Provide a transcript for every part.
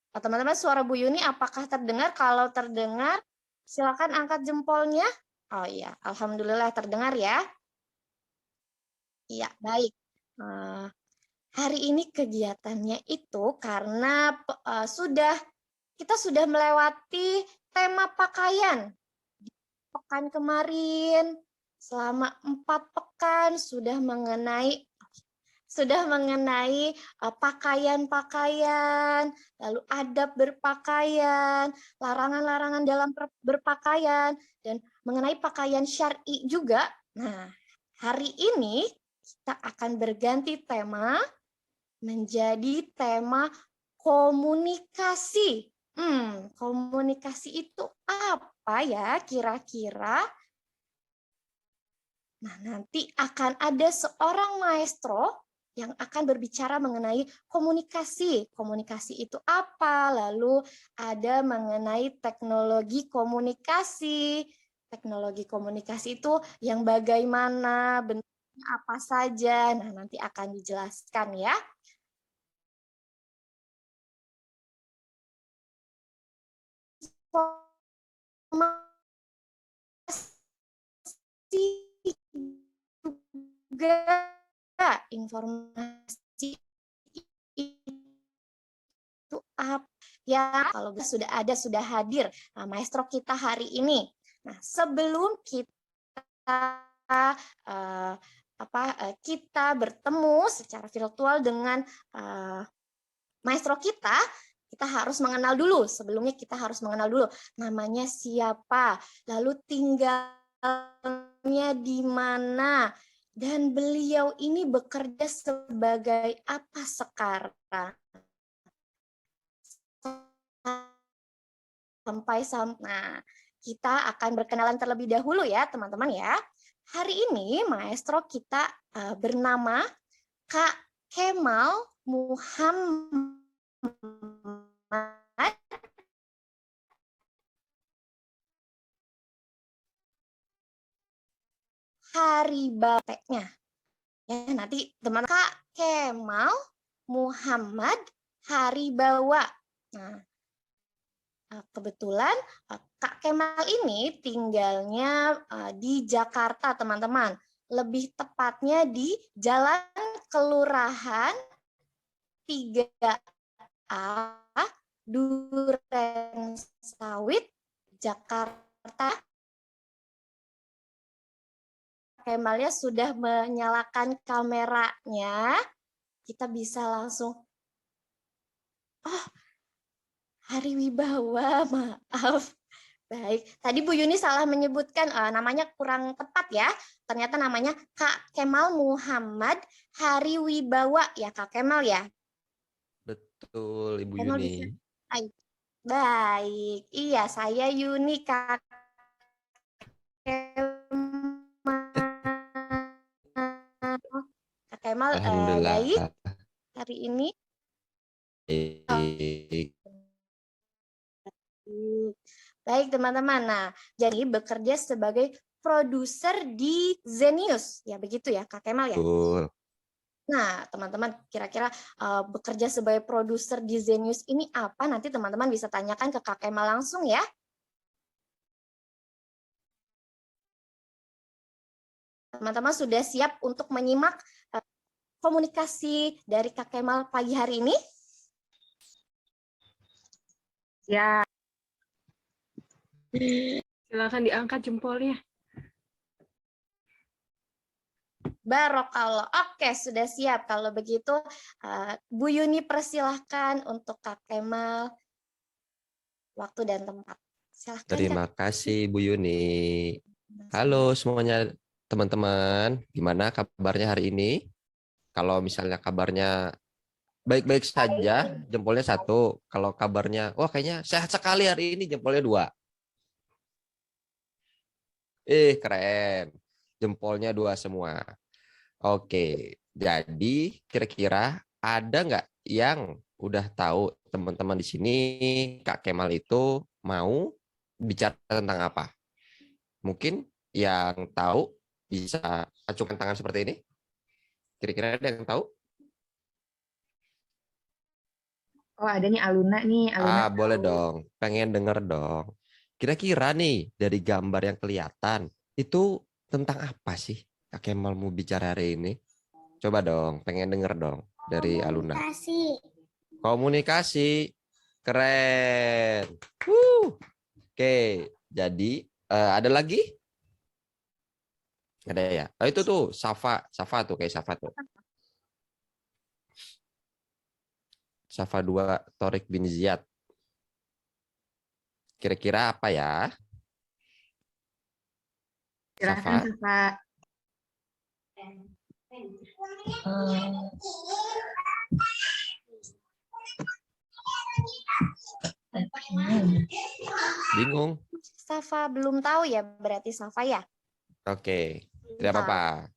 Teman-teman, suara Bu Yuni apakah terdengar? Kalau terdengar, silakan angkat jempolnya. Oh iya, alhamdulillah terdengar ya. Iya, baik. Hari ini kegiatannya itu karena kita sudah melewati tema pakaian. Di pekan kemarin, selama 4 pekan sudah mengenai pakaian-pakaian, lalu adab berpakaian, larangan-larangan dalam berpakaian, dan mengenai pakaian syar'i juga. Nah, hari ini kita akan berganti tema menjadi tema komunikasi. Komunikasi itu apa ya kira-kira? Nah, nanti akan ada seorang maestro yang akan berbicara mengenai komunikasi. Komunikasi itu apa? Lalu ada mengenai teknologi komunikasi. Teknologi komunikasi itu yang bagaimana, bentuknya apa saja. Nah, nanti akan dijelaskan ya. Juga informasi itu apa ya, kalau sudah hadir maestro kita hari ini. Nah, sebelum kita bertemu secara virtual dengan maestro kita harus mengenal dulu. Sebelumnya kita harus mengenal dulu namanya siapa, lalu tinggalnya di mana, dan beliau ini bekerja sebagai apa sekarang. Nah, kita akan berkenalan terlebih dahulu ya teman-teman ya. Hari ini maestro kita bernama Kak Kemal Muhammad Haribawa-nya. Ya, nanti teman Kak Kemal Muhammad Haribawa. Nah, kebetulan Kak Kemal ini tinggalnya di Jakarta, teman-teman. Lebih tepatnya di Jalan Kelurahan 3A, Duren Sawit, Jakarta. Kemalnya sudah menyalakan kameranya. Kita bisa langsung, Hari Wibawa, maaf. Baik, tadi Bu Yuni salah menyebutkan namanya kurang tepat ya. Ternyata namanya Kak Kemal Muhammad Hari Wibawa ya Kak Kemal ya. Betul, Ibu Kemal Yuni. bisa. Baik, iya saya Yuni Kak Kemal. Alhamdulillah. Baik, hari ini. Baik teman-teman, nah jadi bekerja sebagai produser di Zenius, ya begitu ya Kak Kemal ya? Betul. Nah teman-teman kira-kira bekerja sebagai produser di Zenius ini apa? Nanti teman-teman bisa tanyakan ke Kak Kemal langsung ya. Teman-teman sudah siap untuk menyimak komunikasi dari Kak Kemal pagi hari ini? Ya. Silakan diangkat jempolnya. Barokallah. Oke, sudah siap. Kalau begitu, Bu Yuni persilahkan untuk Kak Kemal waktu dan tempat. Silahkan, Terima Kak. kasih Bu Yuni. Halo semuanya teman-teman, gimana kabarnya hari ini? Kalau misalnya kabarnya baik-baik saja, jempolnya 1. Kalau kabarnya, wah kayaknya sehat sekali hari ini, jempolnya 2. Keren. Jempolnya 2 semua. Oke, jadi kira-kira ada nggak yang udah tahu teman-teman di sini Kak Kemal itu mau bicara tentang apa? Mungkin yang tahu bisa acungkan tangan seperti ini. Kira-kira ada yang tahu? Oh, ada nih Aluna nih. Aluna Boleh tahu. dong. Pengen denger dong. Kira-kira nih dari gambar yang kelihatan itu tentang apa sih Kak Kemal mau bicara hari ini? Coba dong, pengen denger dong dari Aluna. Komunikasi. Komunikasi. Keren. Oke, jadi ada lagi? Ada ya. Oh, itu tuh Safa tuh kayak Safa tuh. Safa 2 Torik bin Ziyad. Kira-kira apa ya? Silahkan, Safa. Kak. Bingung? Safa belum tahu ya, berarti Safa ya? Oke. Belum Tidak tahu. apa-apa.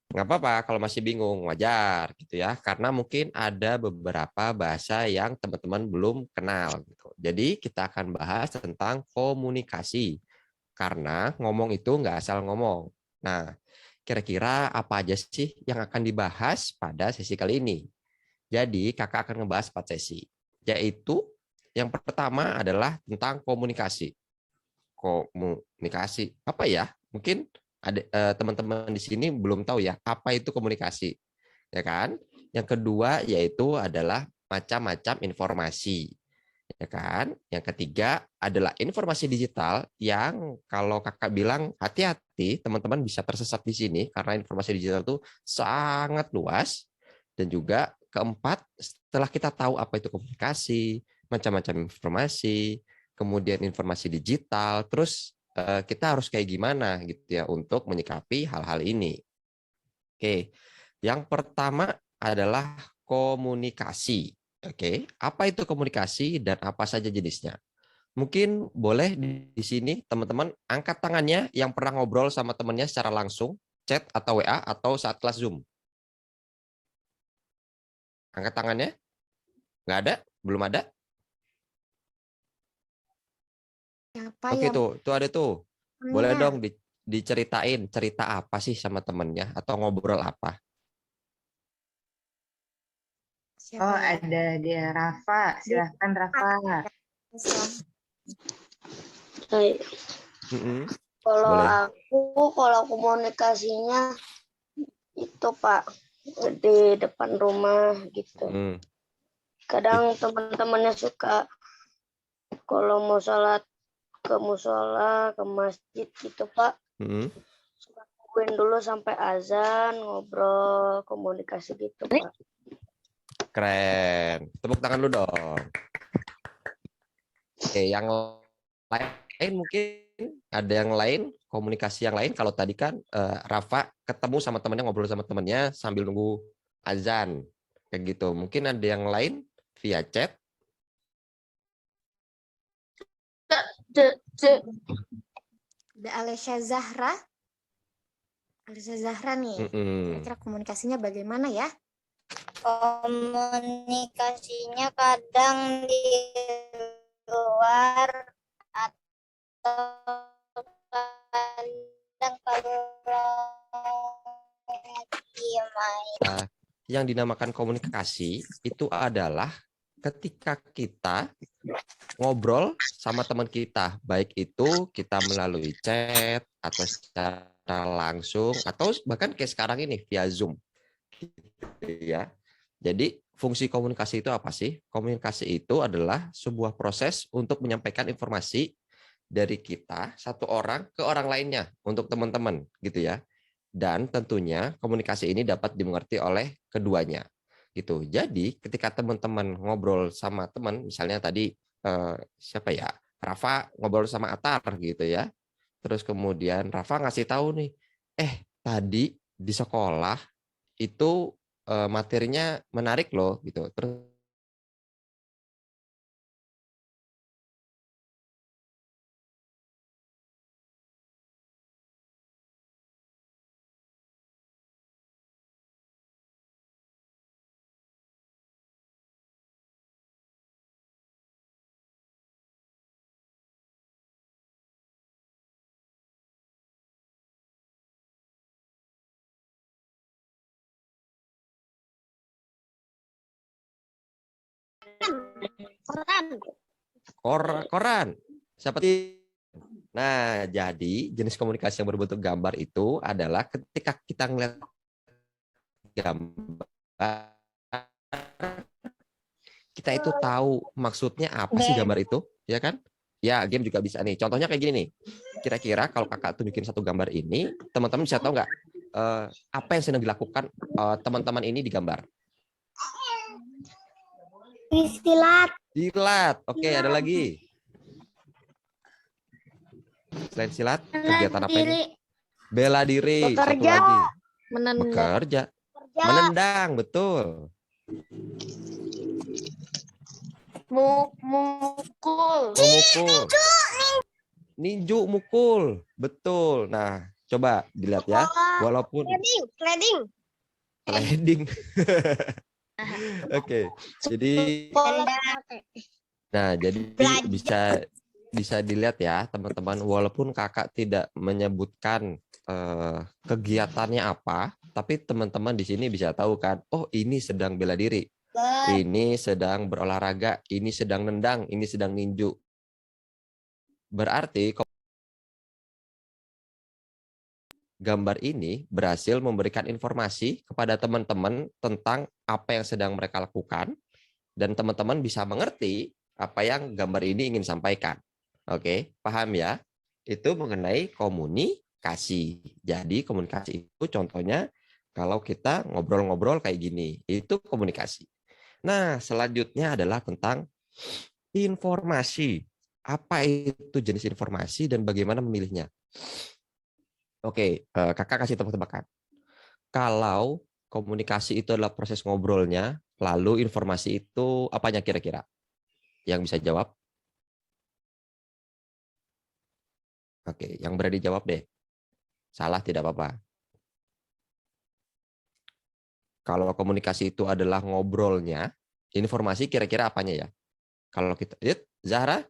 Nggak apa-apa kalau masih bingung, wajar gitu ya. Karena mungkin ada beberapa bahasa yang teman-teman belum kenal. Gitu. Jadi kita akan bahas tentang komunikasi. Karena ngomong itu nggak asal ngomong. Nah, kira-kira apa aja sih yang akan dibahas pada sesi kali ini? Jadi kakak akan ngebahas 4 sesi. Yaitu yang pertama adalah tentang komunikasi. Komunikasi apa ya? Mungkin ada teman-teman di sini belum tahu ya apa itu komunikasi, ya kan? Yang kedua yaitu adalah macam-macam informasi, ya kan? Yang ketiga adalah informasi digital yang kalau kakak bilang hati-hati teman-teman bisa tersesat di sini karena informasi digital itu sangat luas. Dan juga keempat, setelah kita tahu apa itu komunikasi, macam-macam informasi, kemudian informasi digital, terus kita harus kayak gimana gitu ya untuk menyikapi hal-hal ini. Oke, yang pertama adalah komunikasi. Oke, apa itu komunikasi dan apa saja jenisnya? Mungkin boleh di sini teman-teman angkat tangannya yang pernah ngobrol sama temannya secara langsung, chat atau WA atau saat kelas Zoom. Angkat tangannya. Nggak ada? Belum ada? Siapa Oke yang tuh ada tuh. Boleh punya? dong diceritain cerita apa sih sama temennya atau ngobrol apa? Siapa Oh, ya? ada dia Rafa. Dia Silahkan, Rafa. Hai, Mm-mm. kalau Boleh. kalau komunikasinya itu Pak di depan rumah gitu. Mm. Kadang teman-temannya suka kalau mau sholat ke musola, ke masjid gitu Pak. Mm-mm. Suka tungguin dulu sampai azan, ngobrol, komunikasi gitu Pak. Keren. Tepuk tangan lu dong. Oke, yang lain mungkin ada yang lain, komunikasi yang lain. Kalau tadi kan Rafa ketemu sama temennya, ngobrol sama temennya sambil nunggu azan. Kayak gitu. Mungkin ada yang lain via chat. Ada Alesya Zahra. Alesya Zahra nih. Mm-mm. Kira-kira komunikasinya bagaimana ya? Komunikasinya kadang di luar atau kadang kalau lagi main. Yang dinamakan komunikasi itu adalah ketika kita ngobrol sama teman kita, baik itu kita melalui chat atau secara langsung atau bahkan kayak sekarang ini via Zoom. Ya. Jadi fungsi komunikasi itu apa sih? Komunikasi itu adalah sebuah proses untuk menyampaikan informasi dari kita satu orang ke orang lainnya untuk teman-teman gitu ya. Dan tentunya komunikasi ini dapat dimengerti oleh keduanya gitu. Jadi ketika teman-teman ngobrol sama teman, misalnya tadi siapa ya, Rafa ngobrol sama Atar gitu ya, terus kemudian Rafa ngasih tahu nih, tadi di sekolah itu materinya menarik loh gitu. Terus Koran. Seperti nah, jadi jenis komunikasi yang berbentuk gambar itu adalah ketika kita ngeliat gambar, kita itu tahu maksudnya apa sih gambar itu, ya kan? Ya, game juga bisa nih. Contohnya kayak gini nih. Kira-kira kalau kakak tunjukin satu gambar ini, teman-teman bisa tahu nggak apa yang sedang dilakukan teman-teman ini di gambar? Silat. Silat. Oke, ada lagi. Selain silat, kegiatan apa ini? Bela diri. Satu Bekerja. lagi. Menendang. Bekerja. Menendang, betul. Mukul. Memukul. Ninju mukul. Betul. Nah, coba dilihat ya. Walaupun sliding. Oke. Jadi nah, jadi bisa dilihat ya, teman-teman, walaupun kakak tidak menyebutkan kegiatannya apa, tapi teman-teman di sini bisa tahu kan, oh ini sedang bela diri. Ini sedang berolahraga, ini sedang nendang, ini sedang ninju. Berarti gambar ini berhasil memberikan informasi kepada teman-teman tentang apa yang sedang mereka lakukan, dan teman-teman bisa mengerti apa yang gambar ini ingin sampaikan. Oke, paham ya? Itu mengenai komunikasi. Jadi komunikasi itu contohnya kalau kita ngobrol-ngobrol kayak gini, itu komunikasi. Nah, selanjutnya adalah tentang informasi. Apa itu jenis informasi dan bagaimana memilihnya? Oke, kakak kasih tebak-tebakan. Kalau komunikasi itu adalah proses ngobrolnya, lalu informasi itu apanya kira-kira? Yang bisa jawab? Oke, yang berani jawab deh. Salah tidak apa-apa. Kalau komunikasi itu adalah ngobrolnya, informasi kira-kira apanya ya? Kalau kita lihat, Zahra?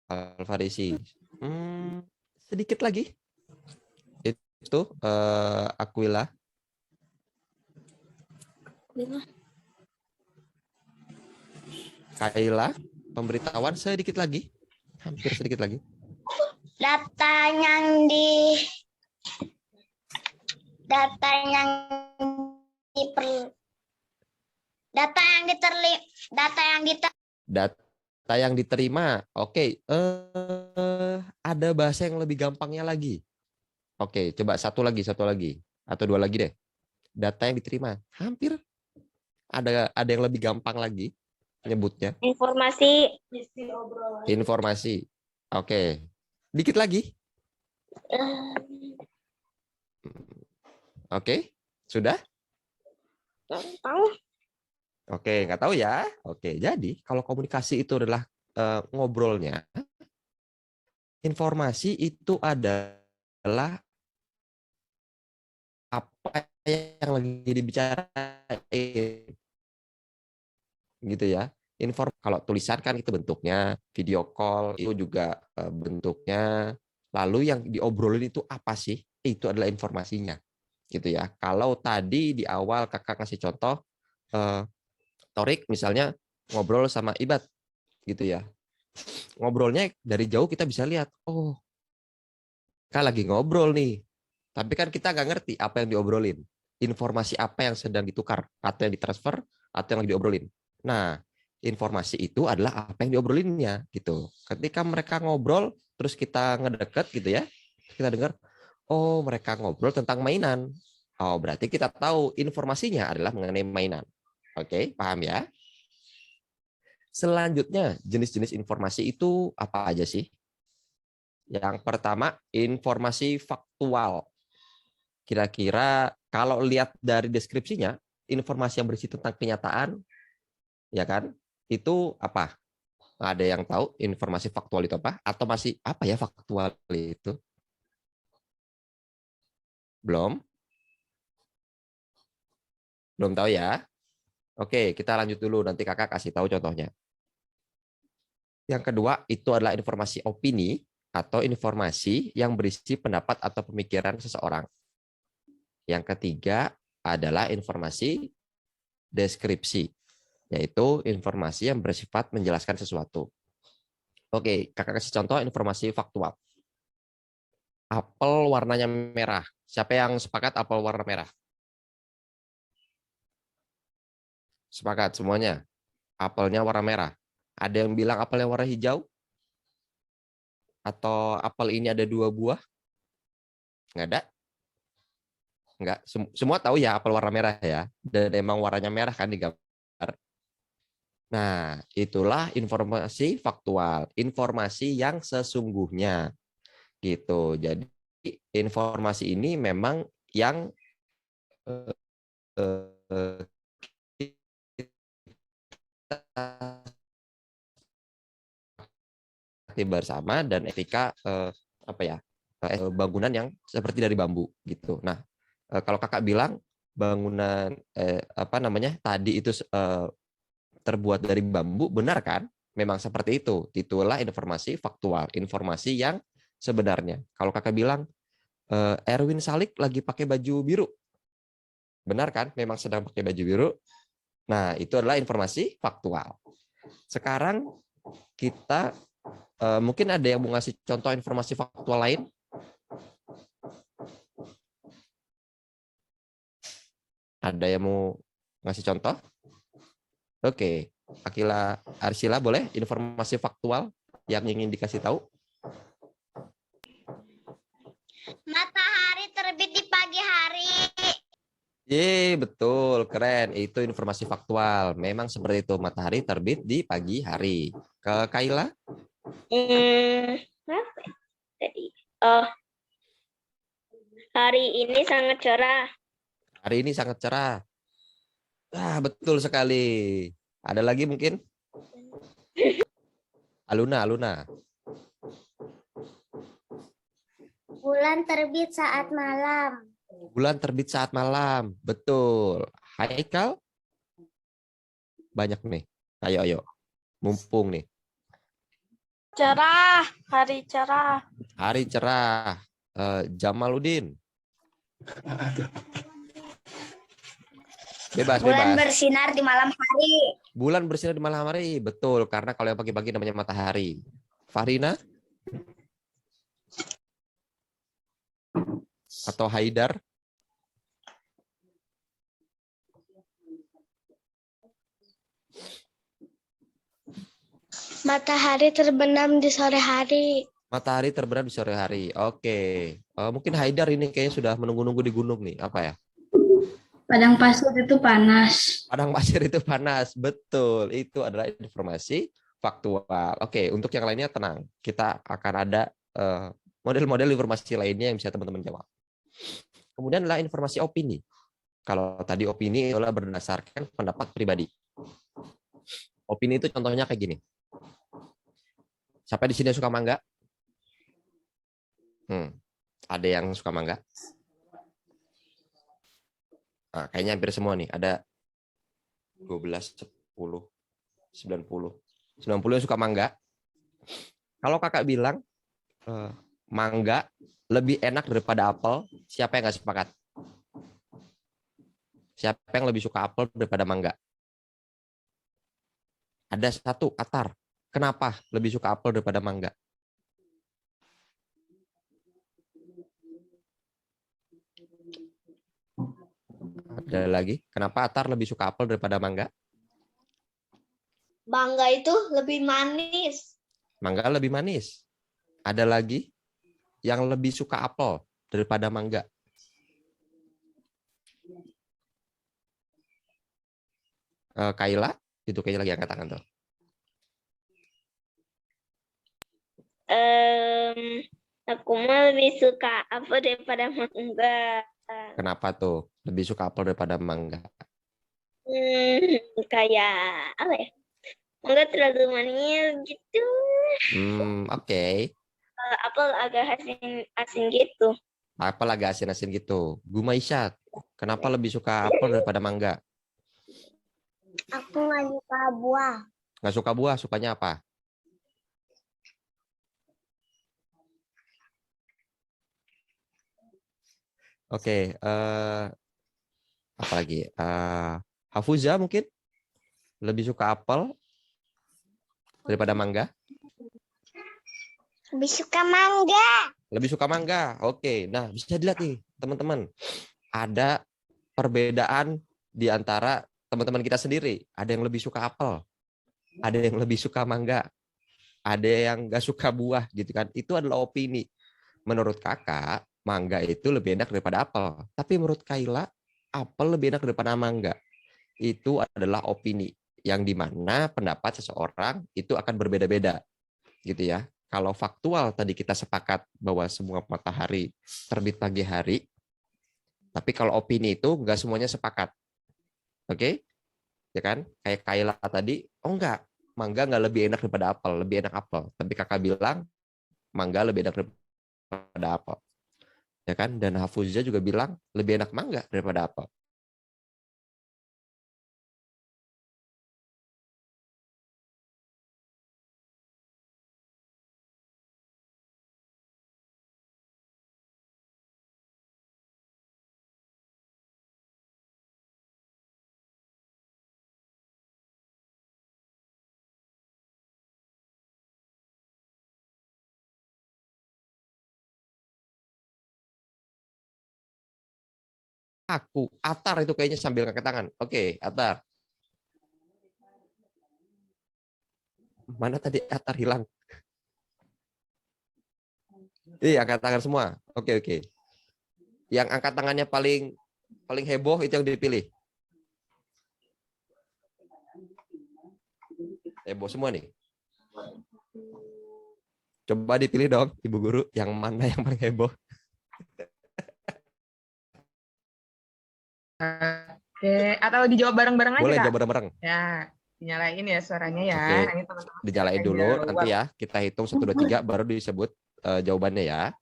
Al-Farisi. Sedikit lagi. Itu Aquila. Kaila, pemberitahuan sedikit lagi. Hampir sedikit lagi. Data yang diterima. Oke, ada bahasa yang lebih gampangnya lagi. Oke, coba satu lagi atau dua lagi deh. Data yang diterima. Hampir ada yang lebih gampang lagi nyebutnya. Informasi. Oke. Dikit lagi. Oke, sudah? Oke, nggak tahu ya. Oke, jadi kalau komunikasi itu adalah ngobrolnya, informasi itu adalah apa yang lagi dibicarain, gitu ya. Kalau tulisan kan itu bentuknya, video call itu juga bentuknya. Lalu yang diobrolin itu apa sih? Itu adalah informasinya, gitu ya. Kalau tadi di awal kakak kasih contoh, Torik misalnya ngobrol sama Ibad, gitu ya. Ngobrolnya dari jauh kita bisa lihat, oh, Kak lagi ngobrol nih. Tapi kan kita nggak ngerti apa yang diobrolin. Informasi apa yang sedang ditukar, atau yang ditransfer, atau yang diobrolin. Nah, informasi itu adalah apa yang diobrolinnya, gitu. Ketika mereka ngobrol, terus kita ngedeket gitu ya, kita dengar, oh mereka ngobrol tentang mainan. Oh, berarti kita tahu informasinya adalah mengenai mainan. Oke, paham ya? Selanjutnya, jenis-jenis informasi itu apa aja sih? Yang pertama, informasi faktual. Kira-kira kalau lihat dari deskripsinya, informasi yang berisi tentang kenyataan, ya kan? Itu apa? Ada yang tahu informasi faktual itu apa? Atau masih apa ya faktual itu? Belum? Belum tahu ya? Oke, kita lanjut dulu. Nanti kakak kasih tahu contohnya. Yang kedua itu adalah informasi opini atau informasi yang berisi pendapat atau pemikiran seseorang. Yang ketiga adalah informasi deskripsi, yaitu informasi yang bersifat menjelaskan sesuatu. Oke, kakak kasih contoh informasi faktual. Apel warnanya merah. Siapa yang sepakat apel warna merah? Sepakat semuanya. Apelnya warna merah. Ada yang bilang apelnya warna hijau? Atau apel ini ada 2 buah? Nggak ada? Nggak. Semua tahu ya apel warna merah ya. Dan emang warnanya merah kan di gambar. Nah, itulah informasi faktual. Informasi yang sesungguhnya. Gitu. Jadi informasi ini memang yang bersama dan etika bangunan yang seperti dari bambu gitu. Nah, kalau kakak bilang bangunan tadi itu terbuat dari bambu, benar kan? Memang seperti itu. Itulah informasi faktual, informasi yang sebenarnya. Kalau kakak bilang Erwin Salik lagi pakai baju biru, benar kan? Memang sedang pakai baju biru. Nah, itu adalah informasi faktual. Sekarang kita mungkin ada yang mau ngasih contoh informasi faktual lain? Ada yang mau ngasih contoh? Oke, Akila Arsila boleh informasi faktual yang ingin dikasih tahu? Matahari terbit di pagi hari. Betul, keren. Itu informasi faktual. Memang seperti itu, matahari terbit di pagi hari. Ke Kaila? Apa tadi? Oh, hari ini sangat cerah. Hari ini sangat cerah. Betul sekali. Ada lagi mungkin? Aluna. Bulan terbit saat malam. Bulan terbit saat malam. Betul. Haikal? Banyak nih. Ayo. Mumpung nih. Cerah, hari cerah. Hari cerah. Jamaludin. Bebas. Bulan bersinar di malam hari. Bulan bersinar di malam hari. Betul. Karena kalau yang pagi-pagi namanya matahari. Farina? Atau Haidar? Matahari terbenam di sore hari. Matahari terbenam di sore hari. Oke. Mungkin Haidar ini kayaknya sudah menunggu-nunggu di gunung nih. Apa ya? Padang pasir itu panas. Padang pasir itu panas. Betul. Itu adalah informasi faktual. Oke. Untuk yang lainnya tenang. Kita akan ada model-model informasi lainnya yang bisa teman-teman jawab. Kemudian adalah informasi opini. Kalau tadi opini adalah berdasarkan pendapat pribadi. Opini itu contohnya kayak gini. Siapa di sini yang suka mangga? Ada yang suka mangga? Nah, kayaknya hampir semua nih. Ada 12, 10, 90. 90 yang suka mangga. Kalau kakak bilang mangga lebih enak daripada apel, siapa yang nggak sepakat? Siapa yang lebih suka apel daripada mangga? Ada satu, Atar. Kenapa lebih suka apel daripada mangga? Ada lagi. Kenapa Atar lebih suka apel daripada mangga? Mangga itu lebih manis. Mangga lebih manis. Ada lagi yang lebih suka apel daripada mangga. Kaila, itu kayaknya lagi angkat tangan tuh. Aku mah lebih suka apa daripada mangga. Kenapa tuh lebih suka apel daripada mangga? Kayak apa ya? Mangga terlalu manis gitu. Oke. Apel agak asin gitu. Apel agak asin-asin gitu. Gumaisha, kenapa lebih suka apel daripada mangga? Aku nggak suka buah. Nggak suka buah, sukanya apa? Oke, apa lagi? Hafuza mungkin lebih suka apel daripada mangga? Lebih suka mangga. Lebih suka mangga. Oke, nah bisa dilihat nih teman-teman. Ada perbedaan di antara teman-teman kita sendiri. Ada yang lebih suka apel, ada yang lebih suka mangga, ada yang nggak suka buah gitu kan. Itu adalah opini. Menurut kakak, mangga itu lebih enak daripada apel. Tapi menurut Kaila, apel lebih enak daripada mangga. Itu adalah opini yang dimana pendapat seseorang itu akan berbeda-beda gitu ya. Kalau faktual tadi kita sepakat bahwa semua matahari terbit pagi hari, tapi kalau opini itu nggak semuanya sepakat. Oke? Ya kan? Kayak Kaila tadi, oh enggak, mangga nggak lebih enak daripada apel, lebih enak apel. Tapi kakak bilang mangga lebih enak daripada apel. Ya kan? Dan Hafuzah juga bilang lebih enak mangga daripada apel. Aku, Atar itu kayaknya sambil ngangkat tangan. Oke, Atar. Mana tadi Atar hilang? Iya, angkat tangan semua. Oke, oke. Yang angkat tangannya paling heboh itu yang dipilih. Heboh semua nih. Coba dipilih dong, Ibu Guru, yang mana yang paling heboh? Oke, atau dijawab bareng-bareng aja, Boleh Kak? jawab bareng-bareng. Ya, dinyalain ya suaranya ya. Oke, Ini teman-teman dijalain silakan dulu. jawab. Nanti ya, kita hitung 1, 2, 3, baru disebut jawabannya ya.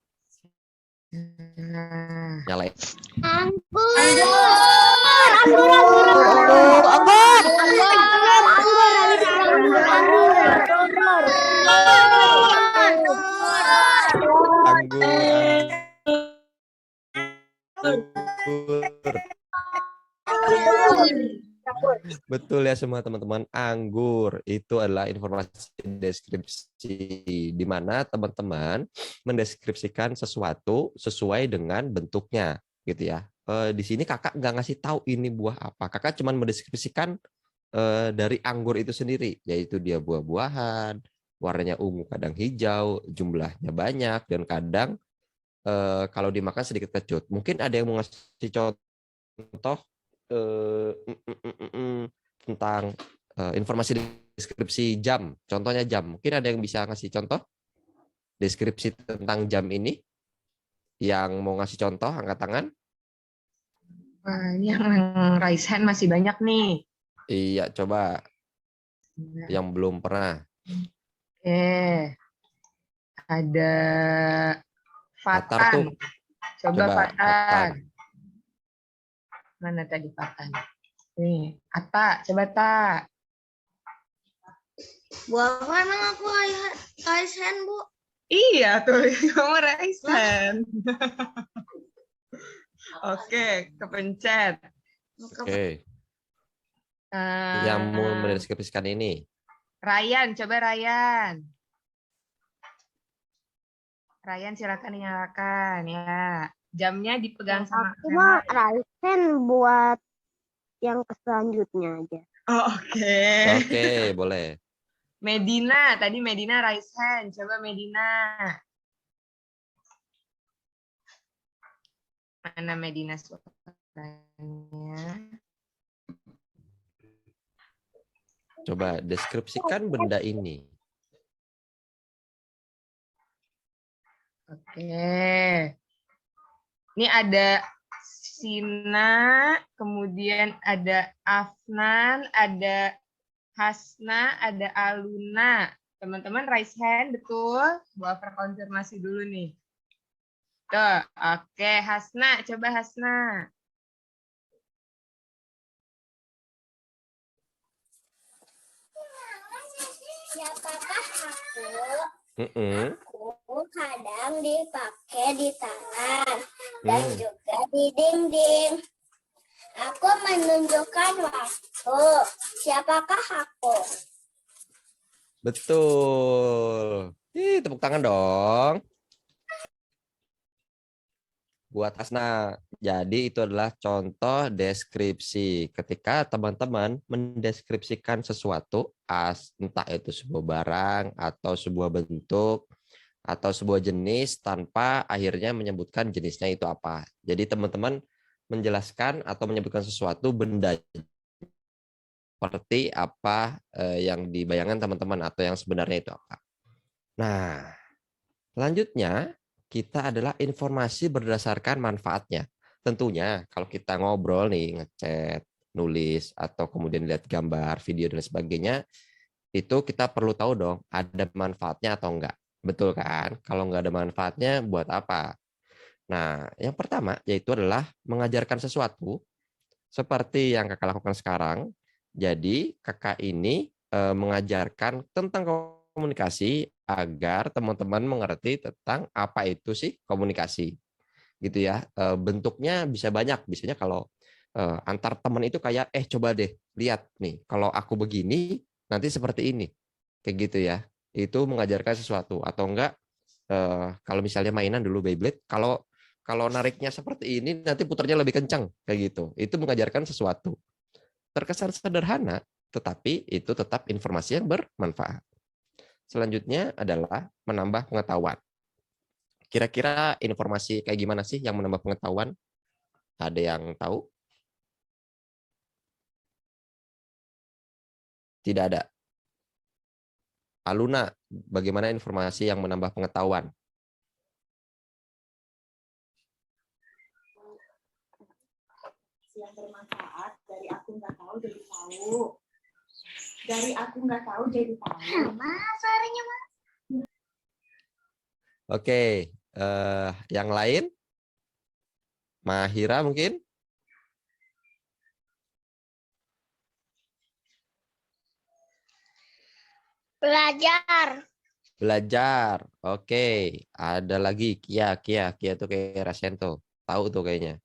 Nah, Nyalain. Anggur. Betul ya semua teman-teman, anggur itu adalah informasi deskripsi di mana teman-teman mendeskripsikan sesuatu sesuai dengan bentuknya gitu ya. Di sini kakak nggak ngasih tahu ini buah apa, kakak cuma mendeskripsikan dari anggur itu sendiri, yaitu dia buah-buahan, warnanya ungu kadang hijau, jumlahnya banyak, dan kadang kalau dimakan sedikit kecut. Mungkin ada yang mau ngasih contoh tentang informasi deskripsi jam, contohnya jam. Mungkin ada yang bisa ngasih contoh deskripsi tentang jam ini, yang mau ngasih contoh angkat tangan. wah, ini yang raise hand masih banyak nih. Iya, coba yang belum pernah. Oke, ada Atar tuh. Fatan. Coba Coba Fatan. Atar. Mana tadi Fatan? Nih, Ata, coba Tak. Buah apa emang aku raise hand, Bu? Iya tuh, kamu raise hand. Oke, kepencet. Oke. Yang mau mendeskripsikan ini. Ryan, coba Ryan. Ryan silakan dinyalakan ya. Jamnya dipegang sama Aku mah raise hand buat yang selanjutnya aja. Oh, oke. Oke, boleh. Medina, tadi Medina raise hand. Coba Medina. Mana Medina suaranya? Coba deskripsikan benda ini. Oke. Ini ada Sina, kemudian ada Afnan, ada Hasna, ada Aluna. Teman-teman raise hand, betul? Bu Afra konfirmasi dulu nih. Tuh, oke. Hasna, coba Hasna. Siapakah aku? Mm-mm. Aku kadang dipakai di tangan dan juga Di dinding. Aku menunjukkan waktu. Siapakah aku? Betul. Tepuk tangan dong. Buat Asna. Jadi itu adalah contoh deskripsi. Ketika teman-teman mendeskripsikan sesuatu, entah itu sebuah barang atau sebuah bentuk atau sebuah jenis tanpa akhirnya menyebutkan jenisnya itu apa. Jadi teman-teman menjelaskan atau menyebutkan sesuatu benda seperti apa yang dibayangkan teman-teman atau yang sebenarnya itu apa. Nah, selanjutnya kita adalah informasi berdasarkan manfaatnya. Tentunya kalau kita ngobrol nih, ngechat, nulis, atau kemudian lihat gambar, video, dan sebagainya, itu kita perlu tahu dong ada manfaatnya atau enggak. Betul kan? Kalau enggak ada manfaatnya, buat apa? Nah, yang pertama yaitu adalah mengajarkan sesuatu seperti yang kakak lakukan sekarang. Jadi kakak ini mengajarkan tentang komunikasi agar teman-teman mengerti tentang apa itu sih komunikasi, gitu ya. Bentuknya bisa banyak. Biasanya kalau antar teman itu kayak, coba deh lihat nih, kalau aku begini nanti seperti ini, kayak gitu ya. Itu mengajarkan sesuatu. Atau enggak, kalau misalnya mainan dulu Beyblade, kalau nariknya seperti ini nanti putarnya lebih kencang, kayak gitu. Itu mengajarkan sesuatu. Terkesan sederhana, tetapi itu tetap informasi yang bermanfaat. Selanjutnya adalah menambah pengetahuan. Kira-kira informasi kayak gimana sih yang menambah pengetahuan? Ada yang tahu? Tidak ada. Aluna, bagaimana informasi yang menambah pengetahuan? Yang bermanfaat dari aku nggak tahu jadi tahu. Dari aku nggak tahu jadi tahu. Mas, suaranya Mas. Oke, yang lain? Mahira mungkin? Belajar. Belajar. Oke, ada lagi Kia tuh kayak Rasento. Tahu tuh kayaknya.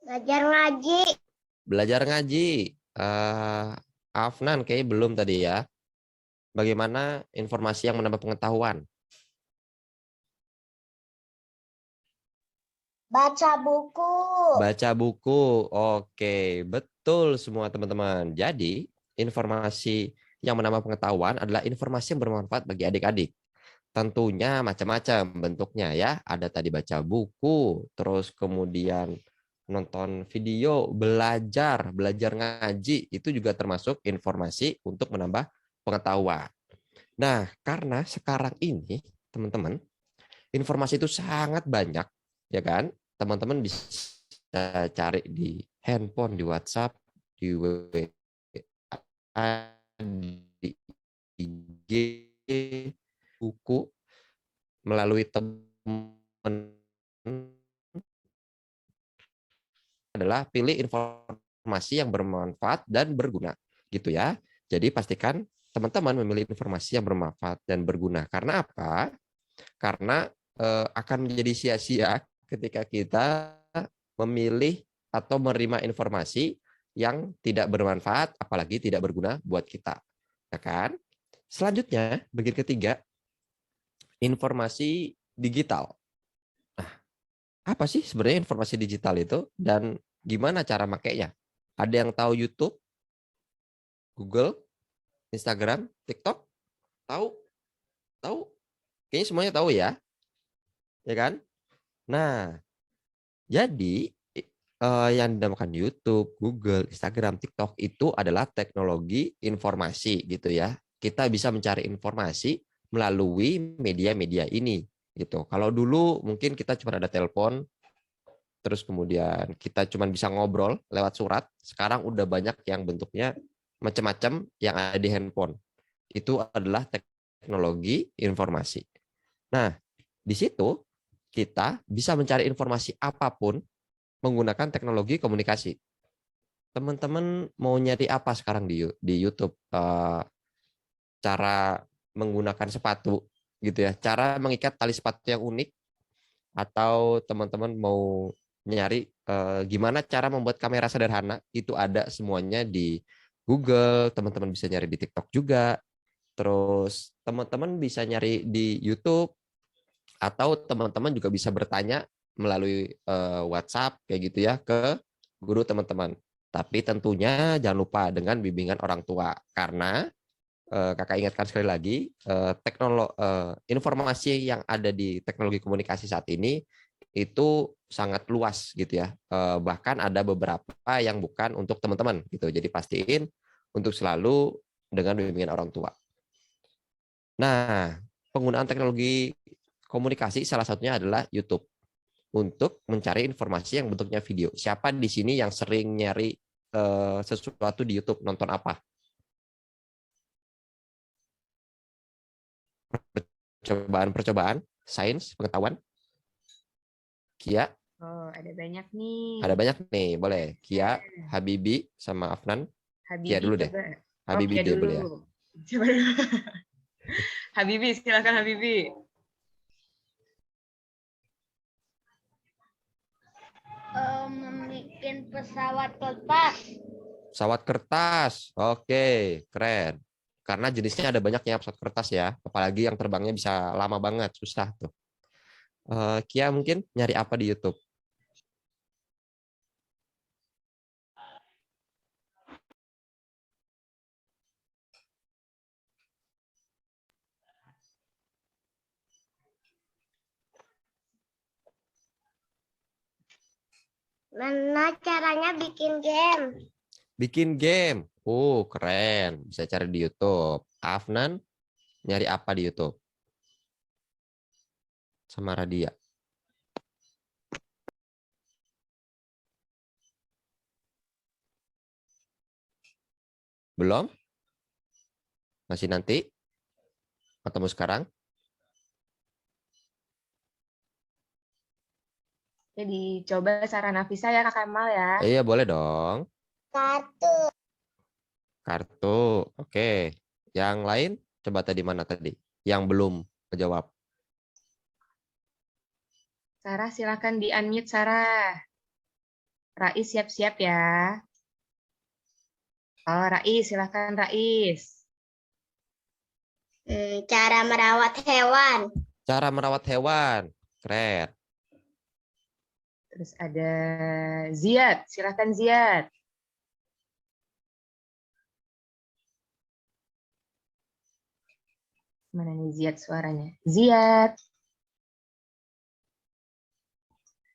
Belajar ngaji. Belajar ngaji. Afnan kayaknya belum tadi ya. Bagaimana informasi yang menambah pengetahuan? Baca buku. Baca buku. Oke, betul semua teman-teman. Jadi, informasi yang menambah pengetahuan adalah informasi yang bermanfaat bagi adik-adik. Tentunya macam-macam bentuknya ya. Ada tadi baca buku, terus kemudian nonton video, belajar ngaji, itu juga termasuk informasi untuk menambah pengetahuan. Nah, karena sekarang ini, teman-teman, informasi itu sangat banyak, ya kan? Teman-teman bisa cari di handphone, di WhatsApp, di WA, di IG, buku, melalui teman, adalah pilih informasi yang bermanfaat dan berguna, gitu ya. Jadi pastikan teman-teman memilih informasi yang bermanfaat dan berguna. Karena apa? Karena akan menjadi sia-sia ketika kita memilih atau menerima informasi yang tidak bermanfaat, apalagi tidak berguna buat kita, ya kan? Selanjutnya, bagian ketiga, informasi digital. Nah, apa sih sebenarnya informasi digital itu dan gimana cara makainya? Ada yang tahu YouTube, Google, Instagram, TikTok? Tahu? Tahu? Kayaknya semuanya tahu ya. Ya kan? Nah, jadi yang dinamakan YouTube, Google, Instagram, TikTok itu adalah teknologi informasi gitu ya. Kita bisa mencari informasi melalui media-media ini gitu. Kalau dulu mungkin kita cuma ada telepon, terus kemudian kita cuma bisa ngobrol lewat surat. Sekarang udah banyak yang bentuknya macam-macam yang ada di handphone. Itu adalah teknologi informasi. Nah, di situ kita bisa mencari informasi apapun menggunakan teknologi komunikasi. Teman-teman mau nyari apa sekarang di YouTube? Cara menggunakan sepatu gitu ya. Cara mengikat tali sepatu yang unik, atau teman-teman mau nyari gimana cara membuat kamera sederhana, itu ada semuanya di Google. Teman-teman bisa nyari di TikTok juga. Terus teman-teman bisa nyari di YouTube, atau teman-teman juga bisa bertanya melalui WhatsApp kayak gitu ya ke guru teman-teman. Tapi tentunya jangan lupa dengan bimbingan orang tua, karena kakak ingatkan sekali lagi, informasi yang ada di teknologi komunikasi saat ini itu sangat luas gitu ya. Bahkan ada beberapa yang bukan untuk teman-teman gitu. Jadi pastiin untuk selalu dengan bimbingan orang tua. Nah, penggunaan teknologi komunikasi salah satunya adalah YouTube untuk mencari informasi yang bentuknya video. Siapa di sini yang sering nyari sesuatu di YouTube, nonton apa? Percobaan, sains, pengetahuan. Kia, Oh, ada banyak nih. ada banyak nih, boleh. Kia, Habibi, sama Afnan. Kia Habibi dulu deh. coba. Habibi Kia dulu ya. Coba dulu. Habibi, silakan Habibi. Membuat pesawat kertas. Pesawat kertas, oke, keren. Karena jenisnya ada banyak ya pesawat kertas ya, apalagi yang terbangnya bisa lama banget, susah tuh. Kia mungkin nyari apa di YouTube? Mana caranya bikin game? Bikin game. Keren. Bisa cari di YouTube. Afnan, nyari apa di YouTube? Sama Radia. Belum? Masih nanti? Ketemu sekarang? Jadi coba saran Nafisa ya Kak Kemal ya. Iya, boleh dong. Kartu. Kartu. Oke. Yang lain? Coba tadi mana tadi? Yang belum menjawab. Sarah silakan di-unmute Sarah. Rais siap-siap ya. Oh, Rais, silakan Rais. Cara merawat hewan. Cara merawat hewan. Keren. Terus ada Ziad, silakan Ziad. Mana nih Ziad suaranya? Ziad.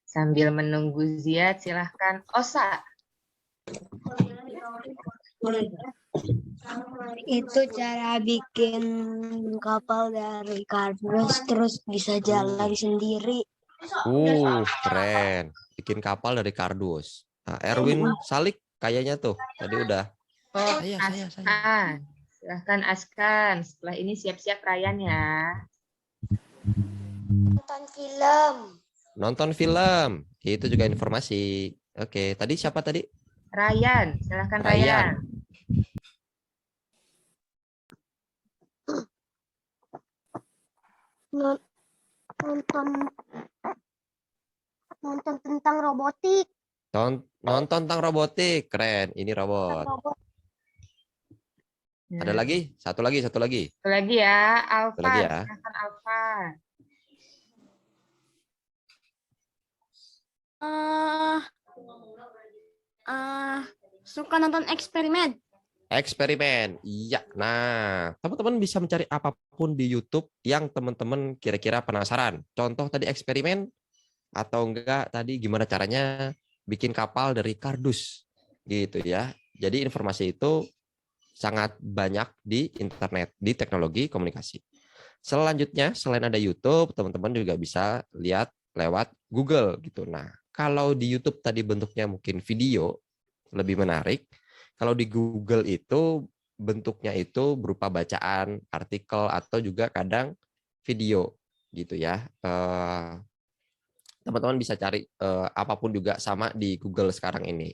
Sambil menunggu Ziad, silahkan Osa. Itu cara bikin kapal dari kardus terus bisa jalan sendiri. Keren. Bikin kapal dari kardus. Nah, Erwin Salik kayaknya tuh. Tadi udah. Oh, Saya. Askan. Silahkan Askan. Setelah ini siap-siap Ryan ya. Nonton film. Nonton film. Itu juga informasi. Oke, tadi siapa tadi? Ryan, silahkan Ryan. Ryan. Nonton tentang robotik. Nonton tentang robotik. Keren. Ini robot. Ada lagi? Satu lagi. Satu lagi ya, Alfa. lagi ya. Silahkan Alfa. Suka nonton eksperimen. Eksperimen. Iya. Nah, teman-teman bisa mencari apapun di YouTube yang teman-teman kira-kira penasaran. Contoh tadi eksperimen, atau enggak tadi gimana caranya bikin kapal dari kardus. Gitu ya. Jadi informasi itu sangat banyak di internet, di teknologi komunikasi. Selanjutnya, selain ada YouTube, teman-teman juga bisa lihat lewat Google gitu. Nah, kalau di YouTube tadi bentuknya mungkin video, lebih menarik. Kalau di Google itu bentuknya itu berupa bacaan, artikel, atau juga kadang video gitu ya. Teman-teman bisa cari apapun juga sama di Google sekarang ini.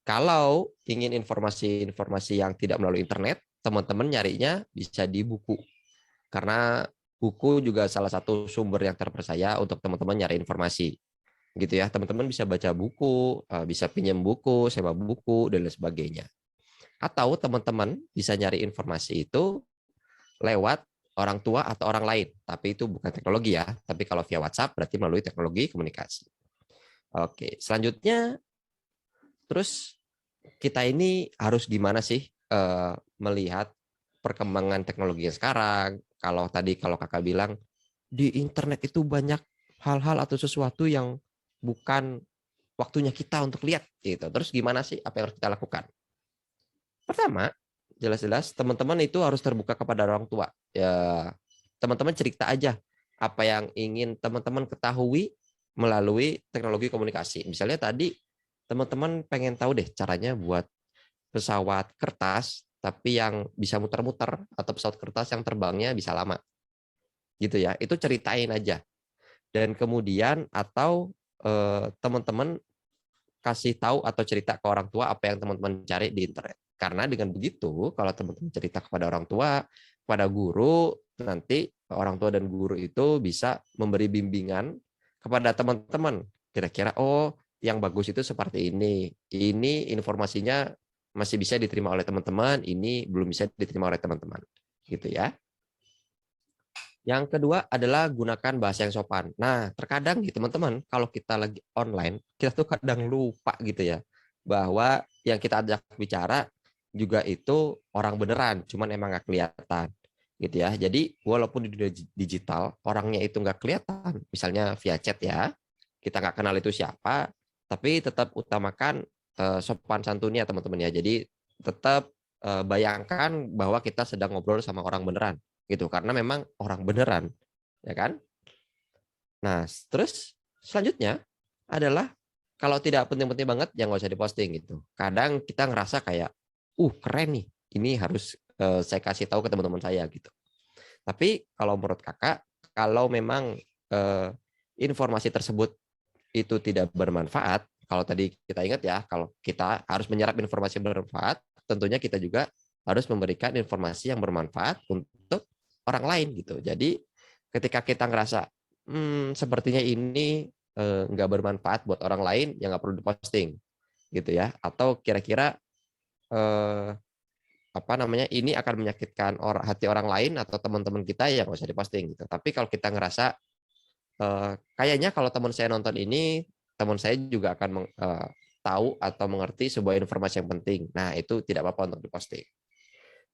Kalau ingin informasi-informasi yang tidak melalui internet, teman-teman nyarinya bisa di buku. Karena buku juga salah satu sumber yang terpercaya untuk teman-teman nyari informasi. Gitu ya, teman-teman bisa baca buku, bisa pinjam buku, sewa buku, dan lain sebagainya. Atau teman-teman bisa nyari informasi itu lewat orang tua atau orang lain. Tapi itu bukan teknologi ya, tapi kalau via WhatsApp berarti melalui teknologi komunikasi. Oke, selanjutnya terus kita ini harus gimana sih melihat perkembangan teknologi sekarang? Kalau tadi kakak bilang di internet itu banyak hal-hal atau sesuatu yang bukan waktunya kita untuk lihat gitu. Terus gimana sih apa yang harus kita lakukan? Pertama, jelas-jelas teman-teman itu harus terbuka kepada orang tua. Ya, teman-teman cerita aja apa yang ingin teman-teman ketahui melalui teknologi komunikasi. Misalnya tadi teman-teman pengen tahu deh caranya buat pesawat kertas tapi yang bisa muter-muter atau pesawat kertas yang terbangnya bisa lama. Gitu ya. Itu ceritain aja. Dan kemudian atau teman-teman kasih tahu atau cerita ke orang tua apa yang teman-teman cari di internet. Karena dengan begitu, kalau teman-teman cerita kepada orang tua, kepada guru, nanti orang tua dan guru itu bisa memberi bimbingan kepada teman-teman. Kira-kira, oh yang bagus itu seperti ini. Ini informasinya masih bisa diterima oleh teman-teman, ini belum bisa diterima oleh teman-teman. Gitu ya. Yang kedua adalah gunakan bahasa yang sopan. Nah, terkadang nih teman-teman, kalau kita lagi online, kita tuh kadang lupa gitu ya, bahwa yang kita ajak bicara juga itu orang beneran, cuman emang nggak kelihatan. Gitu ya. Jadi, walaupun di dunia digital, orangnya itu nggak kelihatan, misalnya via chat ya, kita nggak kenal itu siapa, tapi tetap utamakan sopan santunnya teman-teman ya. Jadi, tetap bayangkan bahwa kita sedang ngobrol sama orang beneran. Gitu karena memang orang beneran ya kan. Nah terus selanjutnya adalah kalau tidak penting-penting banget ya nggak usah diposting gitu. Kadang kita ngerasa kayak keren nih, ini harus saya kasih tahu ke teman-teman saya gitu. Tapi kalau menurut kakak, kalau memang informasi tersebut itu tidak bermanfaat, kalau tadi kita ingat ya, kalau kita harus menyerap informasi yang bermanfaat, tentunya kita juga harus memberikan informasi yang bermanfaat untuk orang lain gitu. Jadi ketika kita ngerasa sepertinya ini nggak bermanfaat buat orang lain, ya nggak perlu diposting gitu ya. Atau kira-kira ini akan menyakitkan hati orang lain atau teman-teman kita, ya nggak usah diposting gitu. Tapi kalau kita ngerasa kayaknya kalau teman saya nonton ini, teman saya juga akan tahu atau mengerti sebuah informasi yang penting. Nah itu tidak apa-apa untuk diposting.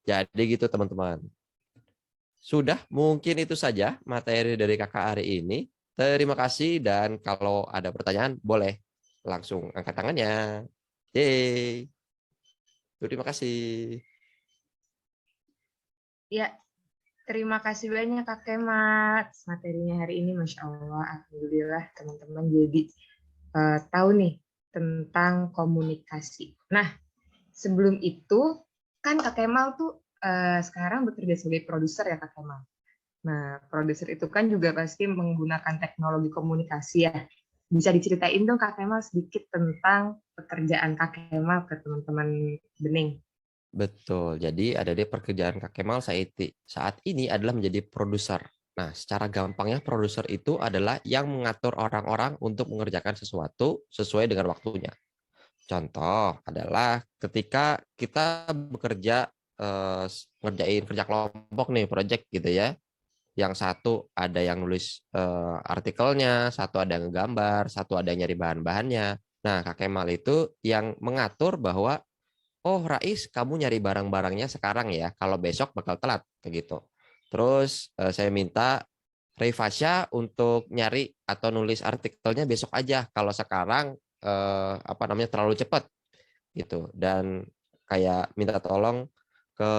Jadi gitu teman-teman. Sudah, mungkin itu saja materi dari kakak hari ini. Terima kasih, dan kalau ada pertanyaan boleh langsung angkat tangannya. Yeay. Terima kasih. Ya, terima kasih banyak Kak Kemal. Materinya hari ini Masya Allah, alhamdulillah teman-teman jadi tahu nih tentang komunikasi. Nah, sebelum itu kan Kak Kemal tuh sekarang bekerja sebagai produser ya Kak Kemal. Nah, produser itu kan juga pasti menggunakan teknologi komunikasi ya. Bisa diceritain dong Kak Kemal sedikit tentang pekerjaan Kak Kemal ke teman-teman Bening. Betul, jadi ada di pekerjaan Kak Kemal saat ini adalah menjadi produser. Nah, secara gampangnya produser itu adalah yang mengatur orang-orang untuk mengerjakan sesuatu sesuai dengan waktunya. Contoh adalah ketika kita bekerja ngerjain kerja kelompok nih, project gitu ya. Yang satu ada yang nulis artikelnya, satu ada yang ngegambar, satu ada yang nyari bahan-bahannya. Nah, Kak Kemal itu yang mengatur bahwa oh Rais, kamu nyari barang-barangnya sekarang ya, kalau besok bakal telat kayak gitu. Terus saya minta Revasya untuk nyari atau nulis artikelnya besok aja, kalau sekarang terlalu cepat gitu. Dan kayak minta tolong ke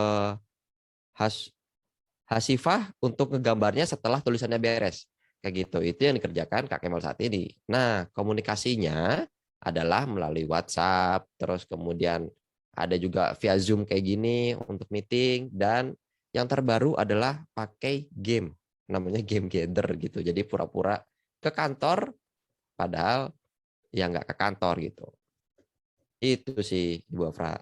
Hasifah untuk ngegambarnya setelah tulisannya beres kayak gitu. Itu yang dikerjakan Kak Kemal saat ini. Nah, komunikasinya adalah melalui WhatsApp, terus kemudian ada juga via Zoom kayak gini untuk meeting, dan yang terbaru adalah pakai game, namanya game gather gitu. Jadi pura-pura ke kantor padahal ya nggak ke kantor gitu. Itu sih Ibu Afra.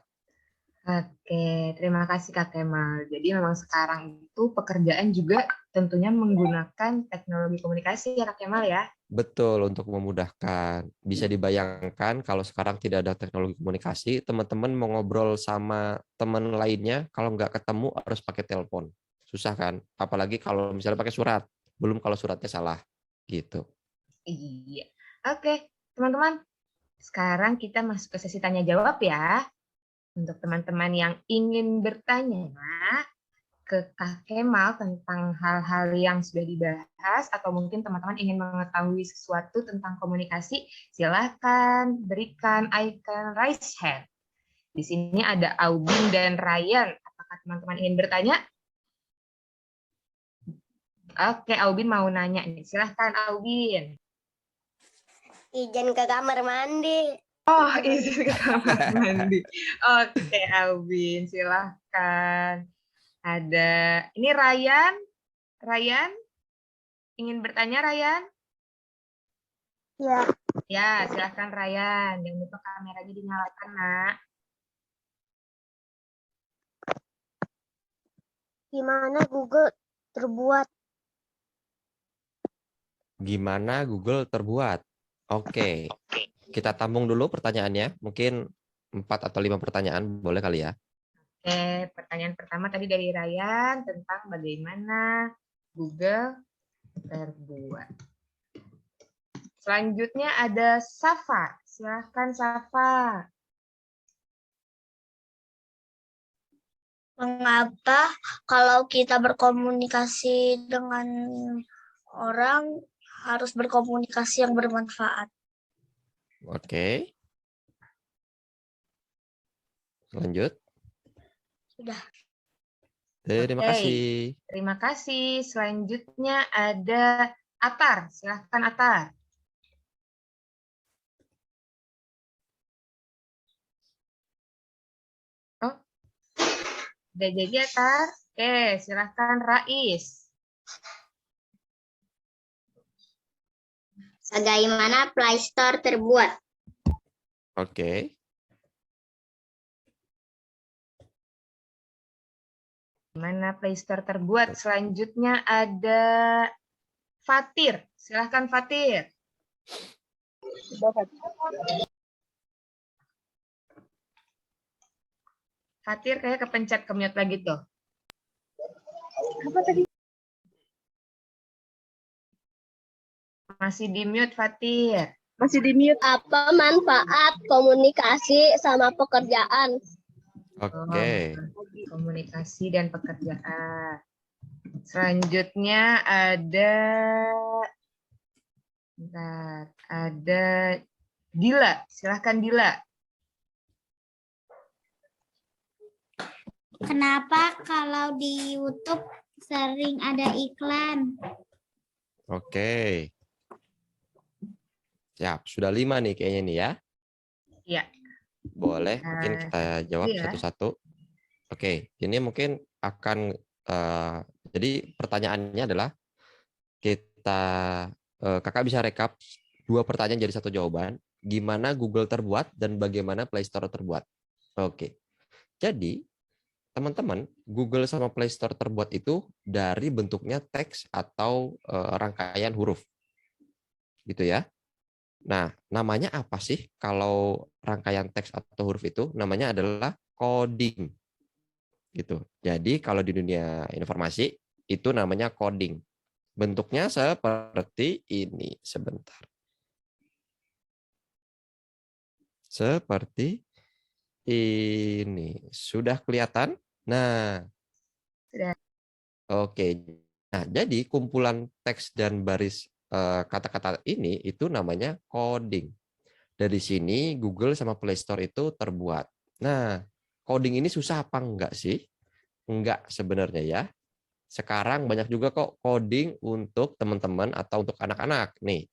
Oke, terima kasih Kak Kemal. Jadi memang sekarang itu pekerjaan juga tentunya menggunakan teknologi komunikasi ya Kak Kemal ya. Betul, untuk memudahkan. Bisa dibayangkan kalau sekarang tidak ada teknologi komunikasi, teman-teman mau ngobrol sama teman lainnya, kalau nggak ketemu harus pakai telepon. Susah kan? Apalagi kalau misalnya pakai surat. Belum kalau suratnya salah. Gitu. Iya. Oke, teman-teman. Sekarang kita masuk ke sesi tanya jawab ya. Untuk teman-teman yang ingin bertanya ke Kak Kemal tentang hal-hal yang sudah dibahas atau mungkin teman-teman ingin mengetahui sesuatu tentang komunikasi, silakan berikan icon raise hand. Di sini ada Aubin dan Ryan. Apakah teman-teman ingin bertanya? Oke, Aubin mau nanya nih. Silahkan Aubin. Izin ke kamar mandi. Oh, izin ke kamar mandi. Oke, Aubin, silahkan. Ada, ini Ryan. Ryan, ingin bertanya Ryan? Ya. Ya, silahkan Ryan. Jangan lupa kameranya dinyalakan, nak. Gimana Google terbuat? Gimana Google terbuat? Oke. Kita tampung dulu pertanyaannya. Mungkin 4 atau 5 pertanyaan. Boleh kali ya? Oke, pertanyaan pertama tadi dari Ryan tentang bagaimana Google terbuat. Selanjutnya ada Safa. Silahkan Safa. Mengapa kalau kita berkomunikasi dengan orang harus berkomunikasi yang bermanfaat? Oke. Lanjut. Sudah. Terima Oke. kasih. Terima kasih. Selanjutnya ada Atar. Silahkan Atar. Oh, udah jadi Atar. Oke, silahkan Rais. Bagaimana Play Store terbuat? Oke. Gimana Play Store terbuat? Selanjutnya ada Fatir. Silahkan Fatir. Fatir kayak kepencet ke mute lagi tuh. Apa tadi? Masih di mute Fatir. Masih di mute. Apa manfaat komunikasi sama pekerjaan? Oke. Komunikasi dan pekerjaan. Selanjutnya ada bentar, ada Dila. Silahkan Dila. Kenapa kalau di YouTube sering ada iklan? Oke. Siap. Sudah 5 nih kayaknya nih ya. Iya. Boleh. Mungkin kita jawab iya. satu-satu. Oke. Ini mungkin akan jadi pertanyaannya adalah kita kakak bisa rekap 2 pertanyaan jadi 1 jawaban. Gimana Google terbuat dan bagaimana Play Store terbuat. Oke. Jadi teman-teman, Google sama Play Store terbuat itu dari bentuknya teks atau rangkaian huruf. Gitu ya. Nah, namanya apa sih kalau rangkaian teks atau huruf itu? Namanya adalah coding. Gitu. Jadi kalau di dunia informasi itu namanya coding. Bentuknya seperti ini. Sebentar. Seperti ini. Sudah kelihatan? Nah. Sudah. Oke. Nah, jadi kumpulan teks dan baris kata-kata ini itu namanya coding. Dari sini Google sama Play Store itu terbuat. Nah, coding ini susah apa enggak sih? Enggak sebenarnya ya. Sekarang banyak juga kok coding untuk teman-teman atau untuk anak-anak nih.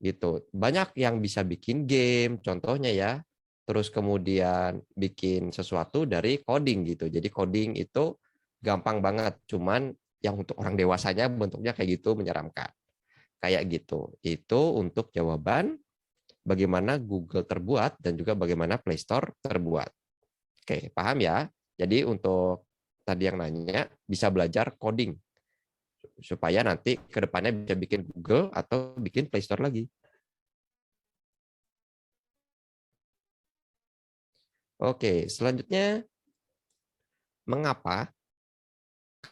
Gitu. Banyak yang bisa bikin game, contohnya ya. Terus kemudian bikin sesuatu dari coding gitu. Jadi coding itu gampang banget, cuman yang untuk orang dewasanya bentuknya kayak gitu menyeramkan. Kayak gitu. Itu untuk jawaban bagaimana Google terbuat dan juga bagaimana Play Store terbuat. Oke, paham ya? Jadi untuk tadi yang nanya bisa belajar coding supaya nanti ke depannya bisa bikin Google atau bikin Play Store lagi. Oke, selanjutnya mengapa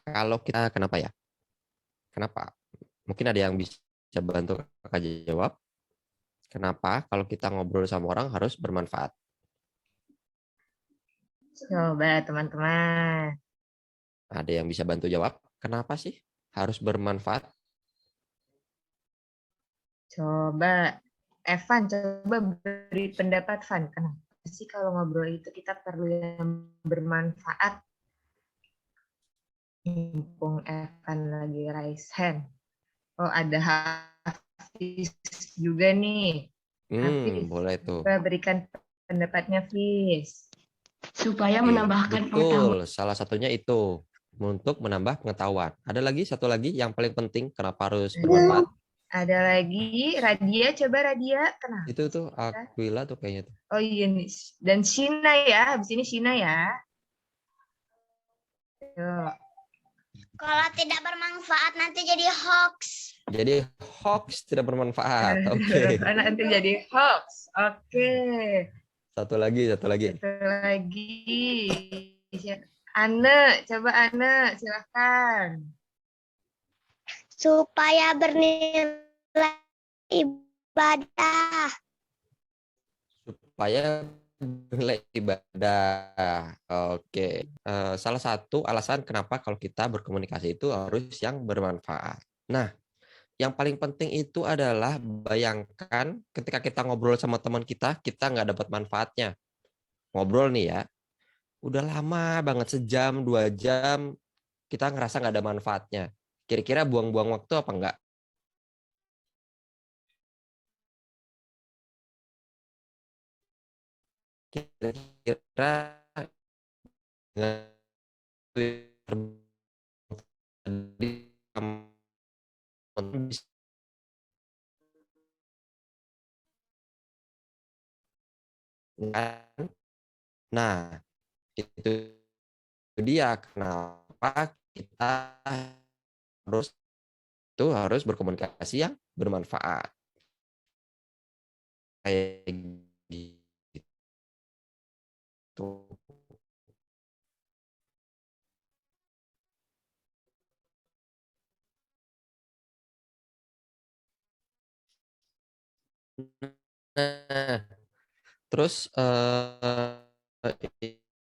kalau kita kenapa ya? Kenapa? Mungkin ada yang bisa bantu Kakak jawab. Kenapa kalau kita ngobrol sama orang harus bermanfaat? Coba teman-teman. Ada yang bisa bantu jawab? Kenapa sih harus bermanfaat? Coba, Evan, coba beri pendapat, Van. Kenapa sih kalau ngobrol itu kita perlu yang bermanfaat? Mumpung Evan lagi raise hand. Oh, ada Hafiz juga nih. Hafiz, Boleh tuh. coba berikan pendapatnya, Hafiz. Supaya Oke, menambahkan pengetahuan. betul, salah satunya itu untuk menambah pengetahuan. Ada lagi satu lagi yang paling penting kenapa harus bermanfaat? Ada lagi, Radia, coba Radia. Kenapa? Itu tuh Aquila tuh kayaknya tuh. Oh iya nih. Dan Shina ya, habis ini Shina ya. Yuk. Kalau tidak bermanfaat nanti jadi hoax. Jadi hoax tidak bermanfaat. Oke. Nanti jadi hoax. Oke. Satu lagi. Satu lagi. Anne, coba Anne, silahkan. Supaya bernilai ibadah. Supaya nilai ibadah. Oke. Salah satu alasan kenapa kalau kita berkomunikasi itu harus yang bermanfaat. Nah, yang paling penting itu adalah bayangkan ketika kita ngobrol sama teman kita nggak dapat manfaatnya. Ngobrol nih ya, udah lama banget, sejam, 2 jam, kita ngerasa nggak ada manfaatnya. Kira-kira buang-buang waktu apa enggak? Kira-kira nah, itu dia kenapa kita harus berkomunikasi yang bermanfaat. Kayak gitu. Nah, terus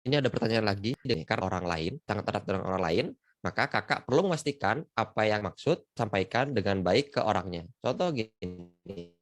ini ada pertanyaan lagi, karena orang lain, sangat erat dengan orang lain, maka kakak perlu memastikan apa yang maksud sampaikan dengan baik ke orangnya. Contoh gini,